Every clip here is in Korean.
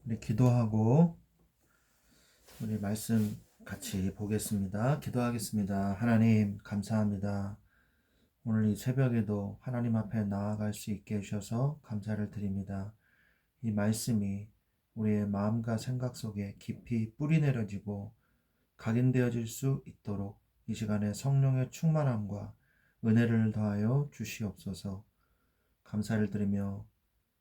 우리 기도하고 우리 말씀 같이 보겠습니다. 기도하겠습니다. 하나님 감사합니다. 오늘 이 새벽에도 하나님 앞에 나아갈 수 있게 해주셔서 감사를 드립니다. 이 말씀이 우리의 마음과 생각 속에 깊이 뿌리 내려지고 각인되어질 수 있도록 이 시간에 성령의 충만함과 은혜를 더하여 주시옵소서. 감사를 드리며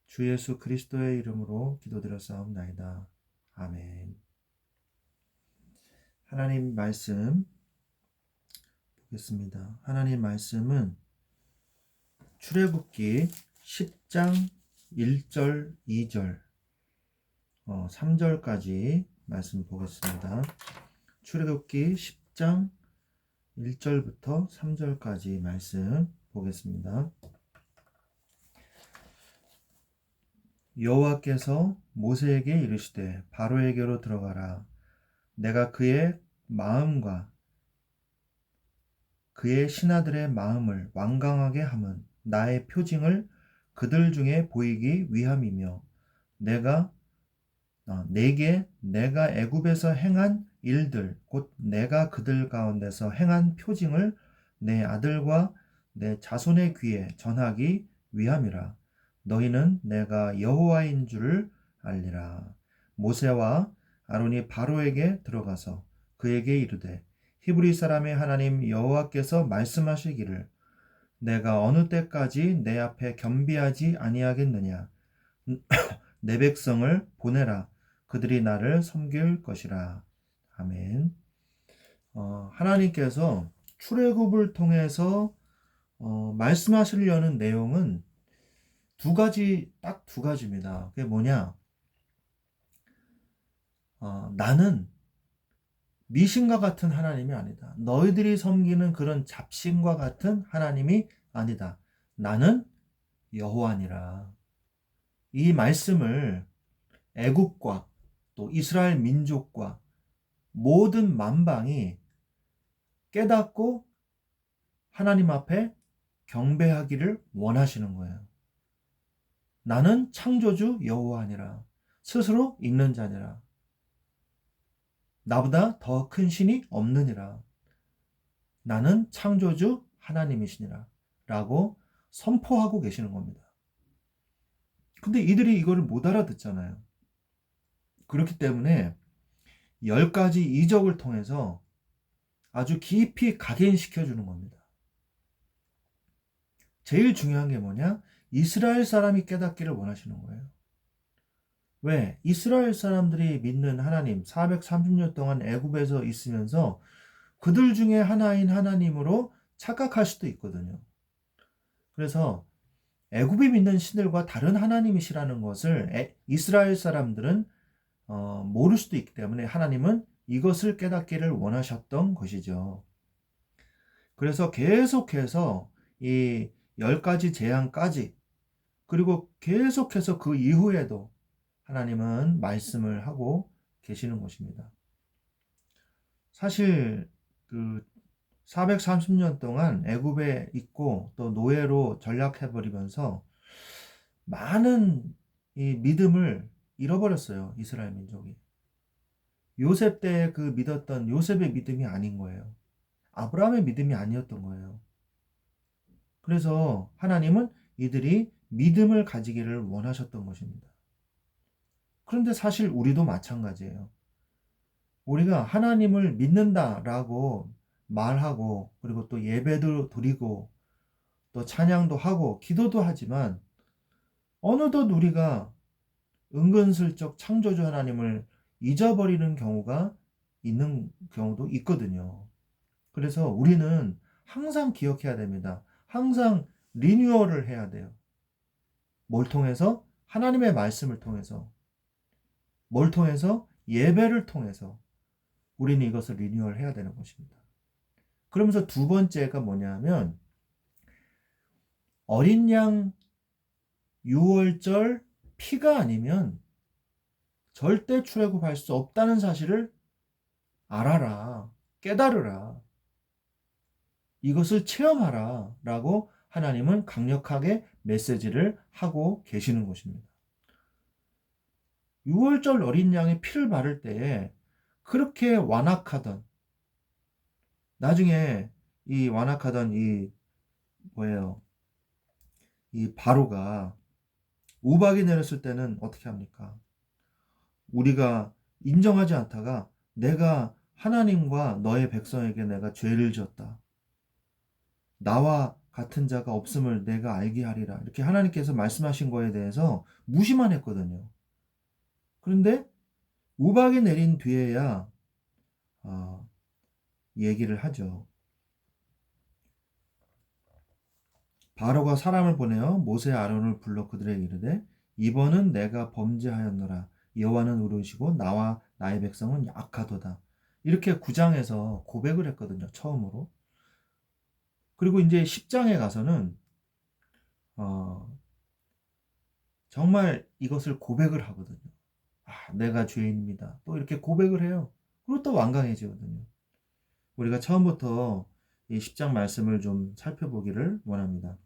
주 예수 그리스도의 이름으로 기도드렸사옵나이다. 아멘. 하나님 말씀 보겠습니다. 하나님 말씀은 출애굽기 10장 1절, 2절, 3절까지 말씀 보겠습니다. 출애굽기 10장 1절부터 3절까지 말씀 보겠습니다. 여호와께서 모세에게 이르시되 바로에게로 들어가라. 내가 그의 마음과 그의 신하들의 마음을 완강하게 함은 나의 표징을 그들 중에 보이기 위함이며 내게 내가 애굽에서 행한 일들 곧 내가 그들 가운데서 행한 표징을 내 아들과 내 자손의 귀에 전하기 위함이라. 너희는 내가 여호와인 줄을 알리라. 모세와 아론이 바로에게 들어가서 그에게 이르되 히브리 사람의 하나님 여호와께서 말씀하시기를 내가 어느 때까지 내 앞에 겸비하지 아니하겠느냐. 내 백성을 보내라. 그들이 나를 섬길 것이라. 아멘. 하나님께서 출애굽을 통해서 말씀하시려는 내용은 딱 두 가지입니다. 그게 뭐냐? 나는 미신과 같은 하나님이 아니다. 너희들이 섬기는 그런 잡신과 같은 하나님이 아니다. 나는 여호와니라. 이 말씀을 애굽과 또 이스라엘 민족과 모든 만방이 깨닫고 하나님 앞에 경배하기를 원하시는 거예요. 나는 창조주 여호와니라. 스스로 있는 자니라. 나보다 더 큰 신이 없느니라. 나는 창조주 하나님이시니라. 라고 선포하고 계시는 겁니다. 근데 이들이 이거를 못 알아듣잖아요. 그렇기 때문에 10가지 이적을 통해서 아주 깊이 각인시켜 주는 겁니다. 제일 중요한 게 뭐냐? 이스라엘 사람이 깨닫기를 원하시는 거예요. 왜? 이스라엘 사람들이 믿는 하나님 430년 동안 애굽에서 있으면서 그들 중에 하나인 하나님으로 착각할 수도 있거든요. 그래서 애굽이 믿는 신들과 다른 하나님이시라는 것을 이스라엘 사람들은 모를 수도 있기 때문에 하나님은 이것을 깨닫기를 원하셨던 것이죠. 그래서 계속해서 이 10가지 재앙까지 그리고 계속해서 그 이후에도 하나님은 말씀을 하고 계시는 것입니다. 사실 그 430년 동안 애굽에 있고 또 노예로 전락해버리면서 많은 이 믿음을 잃어버렸어요. 이스라엘 민족이. 요셉 때 그 믿었던 요셉의 믿음이 아닌 거예요. 아브라함의 믿음이 아니었던 거예요. 그래서 하나님은 이들이 믿음을 가지기를 원하셨던 것입니다. 그런데 사실 우리도 마찬가지예요. 우리가 하나님을 믿는다라고 말하고 그리고 또 예배도 드리고 또 찬양도 하고 기도도 하지만 어느덧 우리가 은근슬쩍 창조주 하나님을 잊어버리는 경우가 있는 경우도 있거든요. 그래서 우리는 항상 기억해야 됩니다. 항상 리뉴얼을 해야 돼요. 뭘 통해서? 하나님의 말씀을 통해서. 뭘 통해서? 예배를 통해서 우리는 이것을 리뉴얼 해야 되는 것입니다. 그러면서 두 번째가 뭐냐면 어린 양 6월절 피가 아니면 절대 출애굽할 수 없다는 사실을 알아라. 깨달으라. 이것을 체험하라. 라고 하나님은 강력하게 메시지를 하고 계시는 것입니다. 6월절 어린 양의 피를 바를 때에 그렇게 완악하던, 나중에 이 완악하던 이 뭐예요? 이 바로가 우박이 내렸을 때는 어떻게 합니까? 우리가 인정하지 않다가 내가 하나님과 너의 백성에게 내가 죄를 지었다. 나와 같은 자가 없음을 내가 알게 하리라. 이렇게 하나님께서 말씀하신 거에 대해서 무시만 했거든요. 그런데 우박이 내린 뒤에야 얘기를 하죠. 바로가 사람을 보내어 모세 아론을 불러 그들에게 이르되 이번은 내가 범죄하였노라. 여호와는 의로우시고 나와 나의 백성은 약하도다. 이렇게 9장에서 고백을 했거든요. 처음으로. 그리고 이제 10장에 가서는 어, 정말 이것을 고백을 하거든요. 내가 죄인입니다. 또 이렇게 고백을 해요. 그리고 또 완강해지거든요. 우리가 처음부터 이 10장 말씀을 좀 살펴보기를 원합니다.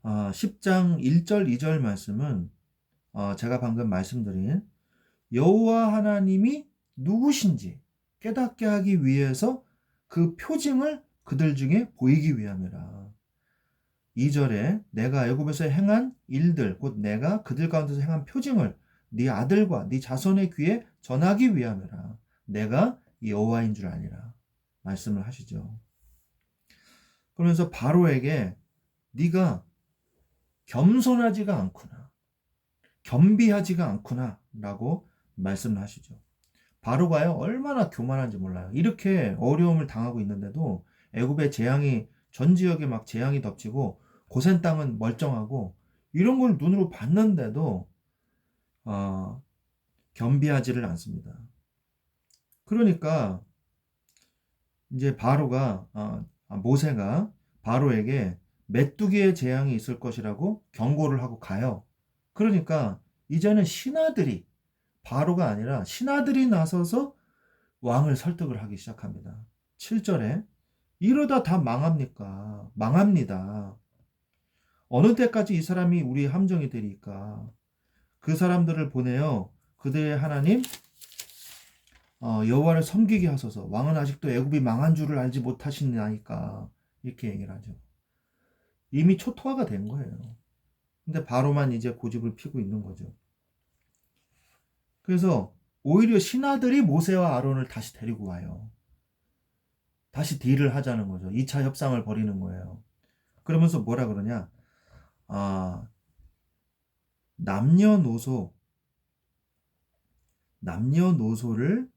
10장 1절 2절 말씀은 제가 방금 말씀드린 여호와 하나님이 누구신지 깨닫게 하기 위해서 그 표징을 그들 중에 보이기 위함이라. 2절에 내가 애굽에서 행한 일들 곧 내가 그들 가운데서 행한 표징을 네 아들과 네 자손의 귀에 전하기 위함이라. 내가 여호와인 줄 아니라 말씀을 하시죠. 그러면서 바로에게 네가 겸손하지가 않구나, 겸비하지가 않구나 라고 말씀을 하시죠. 바로가요 얼마나 교만한지 몰라요. 이렇게 어려움을 당하고 있는데도 애굽의 재앙이 전 지역에 막 재앙이 덮치고 고센 땅은 멀쩡하고 이런 걸 눈으로 봤는데도 겸비하지를 않습니다. 그러니까 이제 바로가 모세가 바로에게 메뚜기의 재앙이 있을 것이라고 경고를 하고 가요. 그러니까 이제는 신하들이, 바로가 아니라 신하들이 나서서 왕을 설득을 하기 시작합니다. 7절에 이러다 다 망합니까? 망합니다. 어느 때까지 이 사람이 우리 함정이 되리까? 그 사람들을 보내어 그들의 하나님 여호와를 섬기게 하소서. 왕은 아직도 애굽이 망한 줄을 알지 못하시나이까. 이렇게 얘기를 하죠. 이미 초토화가 된 거예요. 근데 바로만 이제 고집을 피고 있는 거죠. 그래서 오히려 신하들이 모세와 아론을 다시 데리고 와요. 다시 딜을 하자는 거죠. 2차 협상을 벌이는 거예요. 그러면서 뭐라 그러냐? 남녀노소를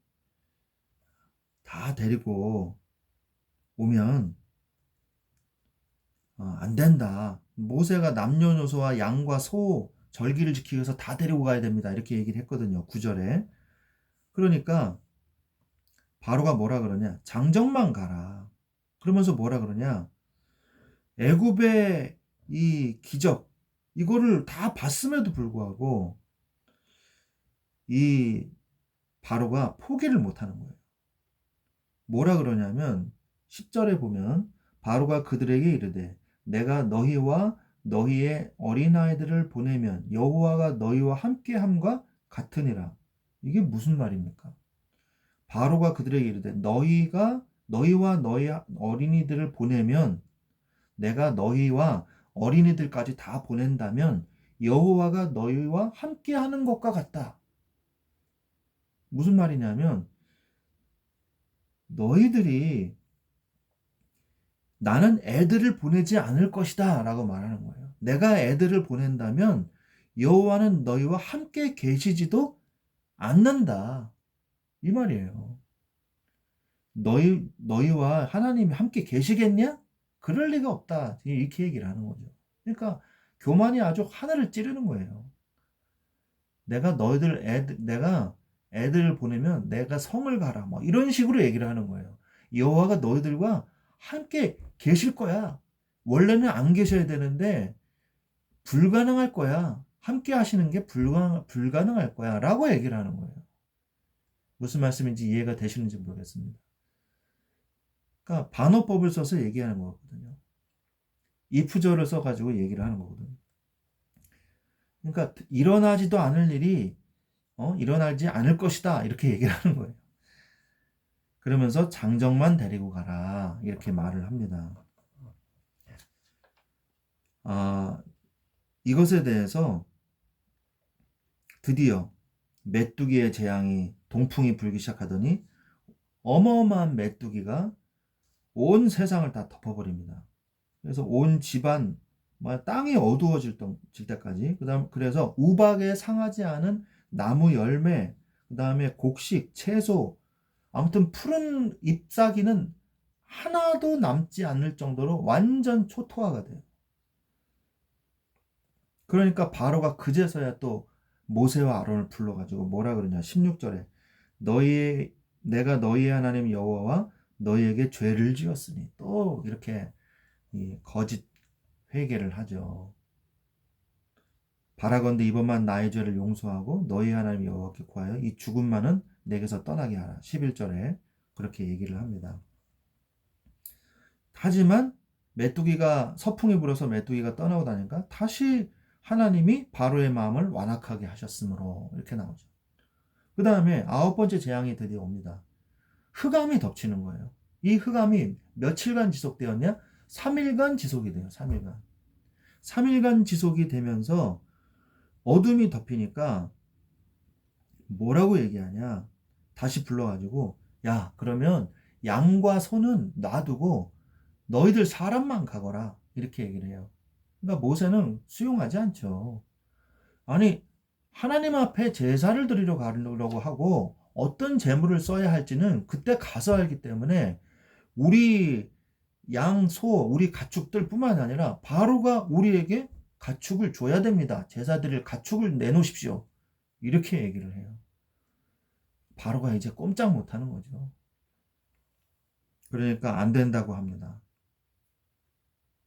다 데리고 오면 안 된다. 모세가 남녀노소와 양과 소 절기를 지키기 위해서 다 데리고 가야 됩니다. 이렇게 얘기를 했거든요. 9절에. 그러니까 바로가 뭐라 그러냐? 장정만 가라. 그러면서 뭐라 그러냐? 애굽의 이 기적 이거를 다 봤음에도 불구하고 이 바로가 포기를 못하는 거예요. 뭐라 그러냐면 10절에 보면 바로가 그들에게 이르되 내가 너희와 너희의 어린아이들을 보내면 여호와가 너희와 함께함과 같으니라. 이게 무슨 말입니까? 바로가 그들에게 이르되 너희와 너희 어린이들을 보내면 내가 너희와 어린이들까지 다 보낸다면 여호와가 너희와 함께하는 것과 같다. 무슨 말이냐면 너희들이 나는 애들을 보내지 않을 것이다 라고 말하는 거예요. 내가 애들을 보낸다면 여호와는 너희와 함께 계시지도 않는다. 이 말이에요. 너희와 하나님이 함께 계시겠냐? 그럴 리가 없다. 이렇게 얘기를 하는 거죠. 그러니까 교만이 아주 하늘을 찌르는 거예요. 내가 애들을 보내면 내가 성을 가라. 뭐 이런 식으로 얘기를 하는 거예요. 여호와가 너희들과 함께 계실 거야. 원래는 안 계셔야 되는데 불가능할 거야. 함께 하시는 게 불가능할 거야. 라고 얘기를 하는 거예요. 무슨 말씀인지 이해가 되시는지 모르겠습니다. 그러니까 반어법을 써서 얘기하는 거거든요. if절을 써가지고 얘기를 하는 거거든요. 그러니까 일어나지도 않을 일이 일어나지 않을 것이다 이렇게 얘기를 하는 거예요. 그러면서 장정만 데리고 가라 이렇게 말을 합니다. 이것에 대해서 드디어 메뚜기의 재앙이 동풍이 불기 시작하더니 어마어마한 메뚜기가 온 세상을 다 덮어버립니다. 그래서 온 집안 땅이 어두워질 때까지 그래서 우박에 상하지 않은 나무 열매, 그 다음에 곡식, 채소, 아무튼 푸른 잎사귀는 하나도 남지 않을 정도로 완전 초토화가 돼요. 그러니까 바로가 그제서야 또 모세와 아론을 불러가지고 뭐라 그러냐 16절에 내가 너희의 하나님 여호와와 너희에게 죄를 지었으니 또 이렇게 거짓 회개를 하죠. 바라건대 이번만 나의 죄를 용서하고 너희 하나님 여호와께 구하여 이 죽음만은 내게서 떠나게 하라. 11절에 그렇게 얘기를 합니다. 하지만 메뚜기가 서풍이 불어서 메뚜기가 떠나고 다니까 다시 하나님이 바로의 마음을 완악하게 하셨으므로 이렇게 나오죠. 그 다음에 9번째 재앙이 드디어 옵니다. 흑암이 덮치는 거예요. 이 흑암이 며칠간 지속되었냐? 3일간 지속이 돼요. 3일간. 3일간 지속이 되면서 어둠이 덮이니까 뭐라고 얘기하냐? 다시 불러가지고 야 그러면 양과 소는 놔두고 너희들 사람만 가거라 이렇게 얘기를 해요. 그러니까 모세는 수용하지 않죠. 아니 하나님 앞에 제사를 드리러 가려고 하고 어떤 제물을 써야 할지는 그때 가서 알기 때문에 우리 양, 소, 우리 가축들 뿐만 아니라 바로가 우리에게 가축을 줘야 됩니다. 제사 드릴 가축을 내놓으십시오. 이렇게 얘기를 해요. 바로가 이제 꼼짝 못하는 거죠. 그러니까 안 된다고 합니다.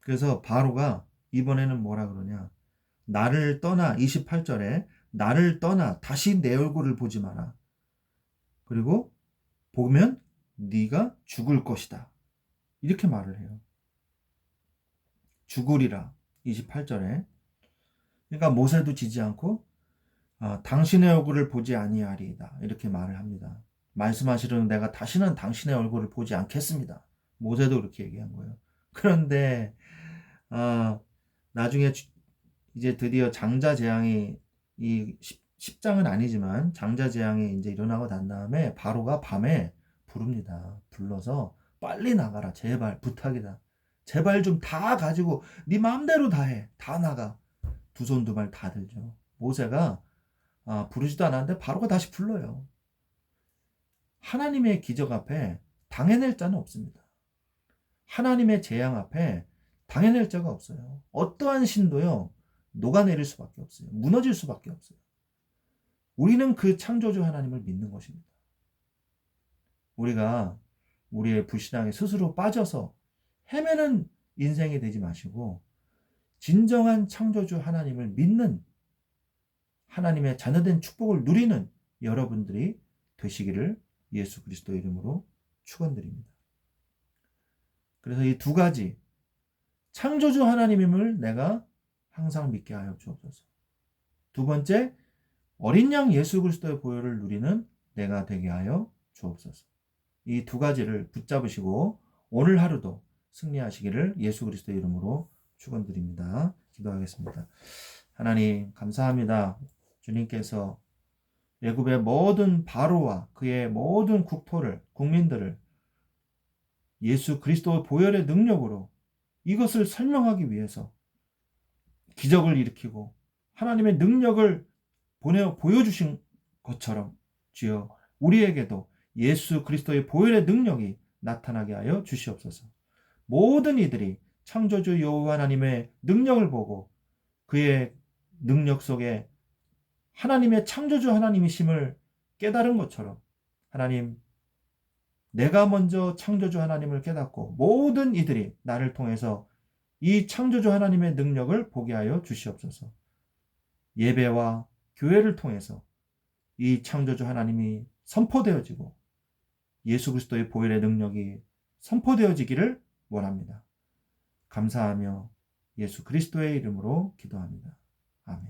그래서 바로가 이번에는 뭐라 그러냐. 나를 떠나 28절에 나를 떠나 다시 내 얼굴을 보지 마라. 그리고 보면 네가 죽을 것이다. 이렇게 말을 해요. 죽으리라. 28절에. 그러니까 모세도 지지 않고 당신의 얼굴을 보지 아니하리이다. 이렇게 말을 합니다. 말씀하시려는 내가 다시는 당신의 얼굴을 보지 않겠습니다. 모세도 그렇게 얘기한 거예요. 그런데 나중에 이제 드디어 장자 재앙이 이 10장은 아니지만 장자 재앙이 이제 일어나고 난 다음에 바로가 밤에 부릅니다. 불러서 빨리 나가라. 제발 부탁이다. 제발 좀 다 가지고 네 마음대로 다 해. 다 나가. 두 손 두 발 다 들죠. 모세가 부르지도 않았는데 바로가 다시 불러요. 하나님의 기적 앞에 당해낼 자는 없습니다. 하나님의 재앙 앞에 당해낼 자가 없어요. 어떠한 신도요 녹아내릴 수밖에 없어요. 무너질 수밖에 없어요. 우리는 그 창조주 하나님을 믿는 것입니다. 우리가 우리의 불신앙에 스스로 빠져서 헤매는 인생이 되지 마시고 진정한 창조주 하나님을 믿는 하나님의 자녀된 축복을 누리는 여러분들이 되시기를 예수 그리스도 이름으로 축원드립니다. 그래서 이 두 가지 창조주 하나님임을 내가 항상 믿게 하여 주옵소서. 두 번째, 어린 양 예수 그리스도의 보혈을 누리는 내가 되게 하여 주옵소서. 이 두 가지를 붙잡으시고 오늘 하루도 승리하시기를 예수 그리스도 이름으로 축원드립니다. 기도하겠습니다. 하나님 감사합니다. 주님께서 애굽의 모든 바로와 그의 모든 국민들을 예수 그리스도의 보혈의 능력으로 이것을 설명하기 위해서 기적을 일으키고 하나님의 능력을 보여주신 것처럼 주여 우리에게도 예수 그리스도의 보혈의 능력이 나타나게 하여 주시옵소서. 모든 이들이 창조주 여호와 하나님의 능력을 보고 그의 능력 속에 하나님의 창조주 하나님이심을 깨달은 것처럼 하나님 내가 먼저 창조주 하나님을 깨닫고 모든 이들이 나를 통해서 이 창조주 하나님의 능력을 보게 하여 주시옵소서. 예배와 교회를 통해서 이 창조주 하나님이 선포되어지고 예수 그리스도의 보혈의 능력이 선포되어지기를 원합니다. 감사하며 예수 그리스도의 이름으로 기도합니다. 아멘.